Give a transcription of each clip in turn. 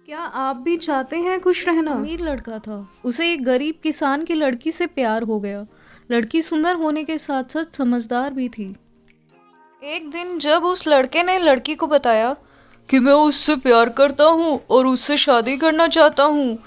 क्या आप भी चाहते हैं खुश रहना? अमीर लड़का था। उसे एक गरीब किसान की लड़की से प्यार हो गया। लड़की सुंदर होने के साथ साथ समझदार भी थी। एक दिन जब उस लड़के ने लड़की को बताया कि मैं उससे प्यार करता हूँ और उससे शादी करना चाहता हूँ,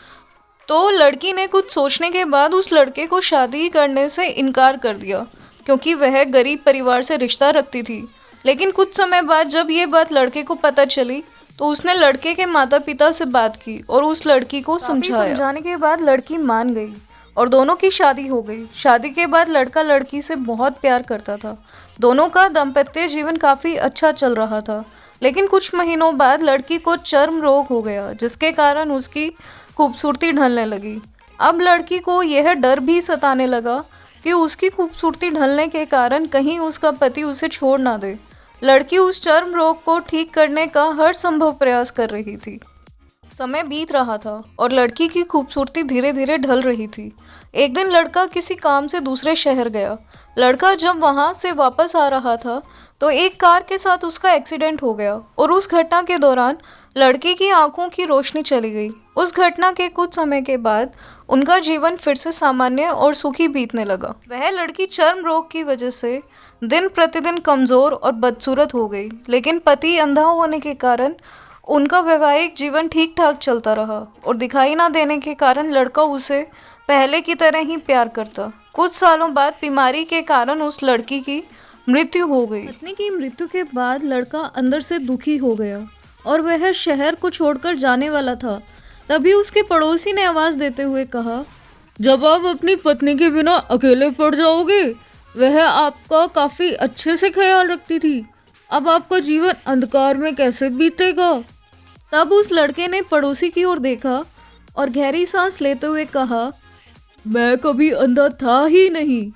तो लड़की ने कुछ सोचने के बाद उस लड़के को शादी करने से इनकार कर दिया, क्योंकि वह गरीब परिवार से रिश्ता रखती थी। लेकिन कुछ समय बाद जब ये बात लड़के को पता चली, तो उसने लड़के के माता पिता से बात की और उस लड़की को समझाने के बाद लड़की मान गई और दोनों की शादी हो गई। शादी के बाद लड़का लड़की से बहुत प्यार करता था। दोनों का दाम्पत्य जीवन काफी अच्छा चल रहा था। लेकिन कुछ महीनों बाद लड़की को चर्म रोग हो गया, जिसके कारण उसकी खूबसूरती ढलने लगी। अब लड़की को यह डर भी सताने लगा कि उसकी खूबसूरती ढलने के कारण कहीं उसका पति उसे छोड़ ना दे। लड़की उस चर्म रोग को ठीक करने का हर संभव प्रयास कर रही थी। समय बीत रहा था और लड़की की खूबसूरती धीरे धीरे ढल रही थी। एक दिन लड़का किसी काम से दूसरे शहर गया। लड़का जब वहां से वापस आ रहा था, तो एक कार के साथ उसका एक्सीडेंट हो गया और उस घटना के दौरान लड़के की आंखों की रोशनी चली गई। उस घटना के कुछ समय के बाद उनका जीवन फिर से सामान्य और सुखी बीतने लगा। वह लड़की चर्म रोग की वजह से दिन प्रतिदिन कमजोर और बदसूरत हो गई, लेकिन पति अंधा होने के कारण उनका वैवाहिक जीवन ठीक ठाक चलता रहा और दिखाई ना देने के कारण लड़का उसे पहले की तरह ही प्यार करता। कुछ सालों बाद बीमारी के कारण उस लड़की की मृत्यु हो गई। पत्नी की मृत्यु के बाद लड़का अंदर से दुखी हो गया और वह शहर को छोड़कर जाने वाला था। तभी उसके पड़ोसी ने आवाज देते हुए कहा, जब आप अपनी पत्नी के बिना अकेले पड़ जाओगे, वह आपका काफी अच्छे से ख्याल रखती थी, अब आपका जीवन अंधकार में कैसे बीतेगा। तब उस लड़के ने पड़ोसी की ओर देखा और गहरी सांस लेते हुए कहा, मैं कभी अंधा था ही नहीं,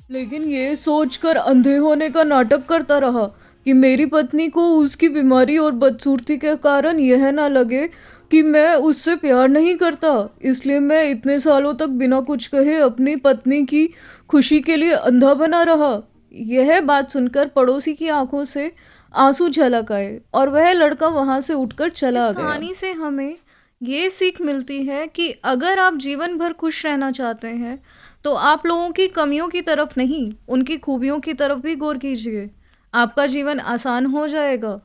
लेकिन ये सोचकर अंधे होने का नाटक करता रहा कि मेरी पत्नी को उसकी बीमारी और बदसूरती के कारण यह ना लगे कि मैं उससे प्यार नहीं करता, इसलिए मैं इतने सालों तक बिना कुछ कहे अपनी पत्नी की खुशी के लिए अंधा बना रहा। यह बात सुनकर पड़ोसी की आंखों से आंसू झलक आए और वह लड़का वहां से उठकर चला गया। इस कहानी से हमें ये सीख मिलती है कि अगर आप जीवन भर खुश रहना चाहते हैं, तो आप लोगों की कमियों की तरफ नहीं, उनकी खूबियों की तरफ भी गौर कीजिए। आपका जीवन आसान हो जाएगा।